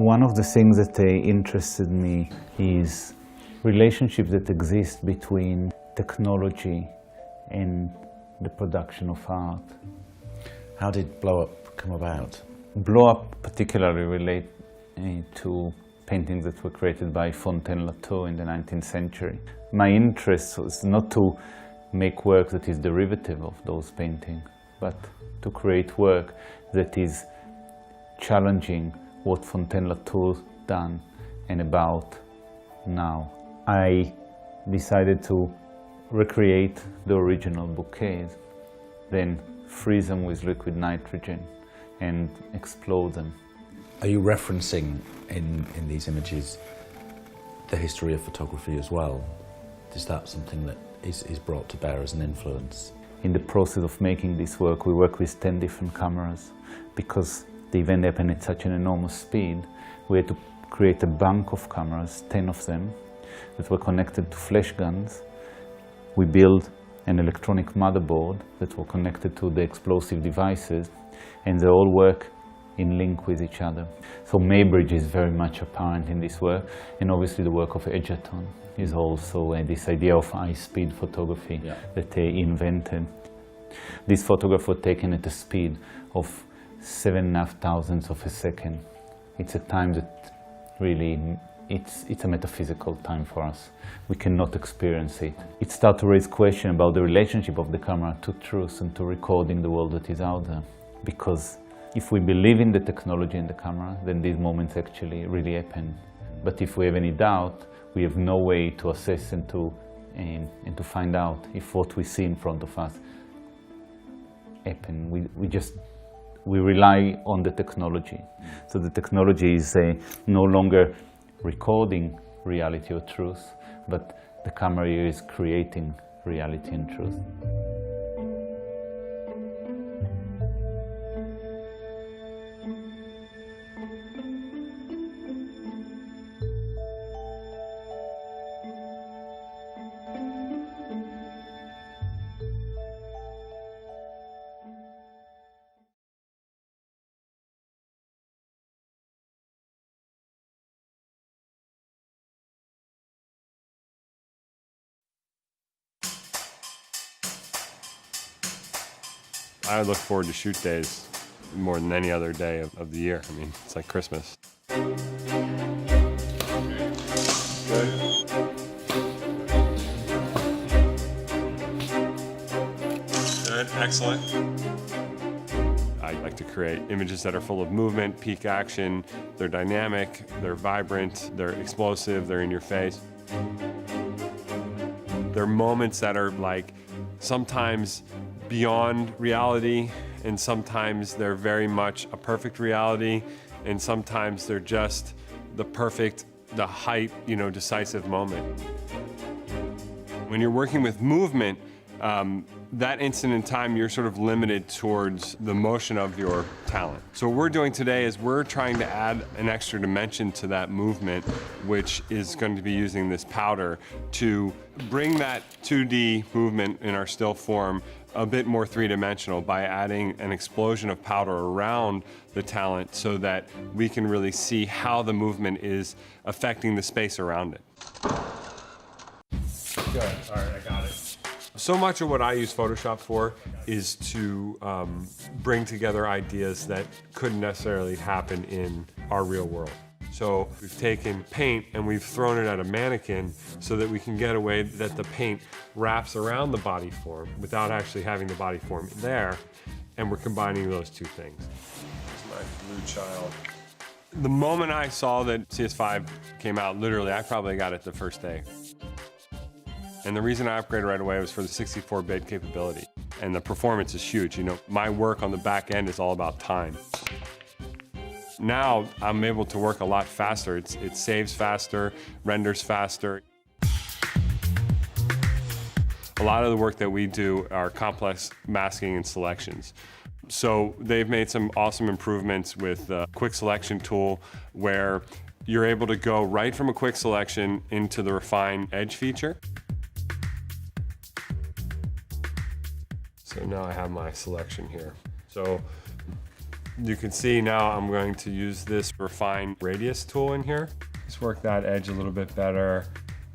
One of the things that interested me is relationship that exists between technology and the production of art. How did Blow Up come about? Blow Up particularly relate to paintings that were created by Fontaine-Latour in the 19th century. My interest was not to make work that is derivative of those paintings, but to create work that is challenging what Fontaine-Latour done and about now. I decided to recreate the original bouquets, then freeze them with liquid nitrogen and explode them. Are you referencing in these images the history of photography as well? Is that something that is brought to bear as an influence? In the process of making this work, we work with 10 different cameras. Because the event happened at such an enormous speed, we had to create a bank of cameras, 10 of them, that were connected to flash guns. We built an electronic motherboard that were connected to the explosive devices, and they all work in link with each other. So Maybridge is very much apparent in this work, and obviously the work of Edgerton is also this idea of high-speed photography that they invented. This photograph was taken at a speed of 7.5 thousandths of a second. It's a time that really, it's a metaphysical time for us. We cannot experience it. It starts to raise questions about the relationship of the camera to truth and to recording the world that is out there. Because if we believe in the technology and the camera, then these moments actually really happen. But if we have any doubt, we have no way to assess and to find out if what we see in front of us happen. We rely on the technology. So the technology is no longer recording reality or truth, but the camera is creating reality and truth. I look forward to shoot days more than any other day of the year. I mean, it's like Christmas. Good. Good, excellent. I like to create images that are full of movement, peak action. They're dynamic, they're vibrant, they're explosive, they're in your face. They're moments that are like sometimes beyond reality, and sometimes they're very much a perfect reality, and sometimes they're just the perfect, the height, decisive moment. When you're working with movement, that instant in time, you're sort of limited towards the motion of your talent. So what we're doing today is we're trying to add an extra dimension to that movement, which is going to be using this powder to bring that 2D movement in our still form a bit more three-dimensional by adding an explosion of powder around the talent so that we can really see how the movement is affecting the space around it. Good, all right, I got it. So much of what I use Photoshop for is to bring together ideas that couldn't necessarily happen in our real world. So we've taken paint and we've thrown it at a mannequin so that we can get a way that the paint wraps around the body form without actually having the body form there, and we're combining those two things. It's my blue child. The moment I saw that CS5 came out, literally, I probably got it the first day. And the reason I upgraded right away was for the 64-bit capability. And the performance is huge. My work on the back end is all about time. Now I'm able to work a lot faster. It saves faster, renders faster. A lot of the work that we do are complex masking and selections. So they've made some awesome improvements with the quick selection tool where you're able to go right from a quick selection into the refine edge feature. So now I have my selection here. So You can see now I'm going to use this refine radius tool in here. Just work that edge a little bit better.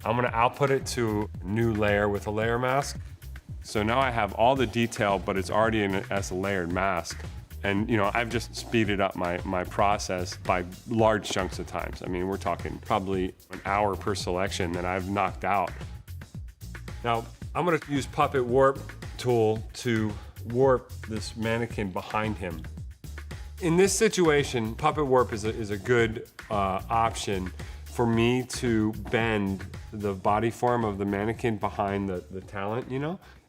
I'm gonna output it to a new layer with a layer mask. So now I have all the detail, but it's already as a layered mask. And I've just speeded up my process by large chunks of times. I mean, we're talking probably an hour per selection that I've knocked out. Now, I'm gonna use Puppet Warp tool to warp this mannequin behind him. In this situation, Puppet Warp is a good option for me to bend the body form of the mannequin behind the talent,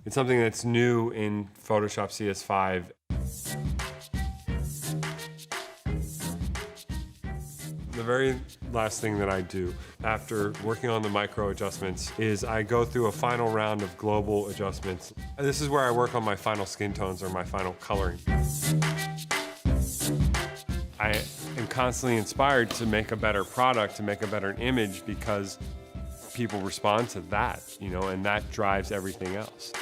It's something that's new in Photoshop CS5. The very last thing that I do after working on the micro adjustments is I go through a final round of global adjustments. And this is where I work on my final skin tones or my final coloring. I am constantly inspired to make a better product, to make a better image because people respond to that, and that drives everything else.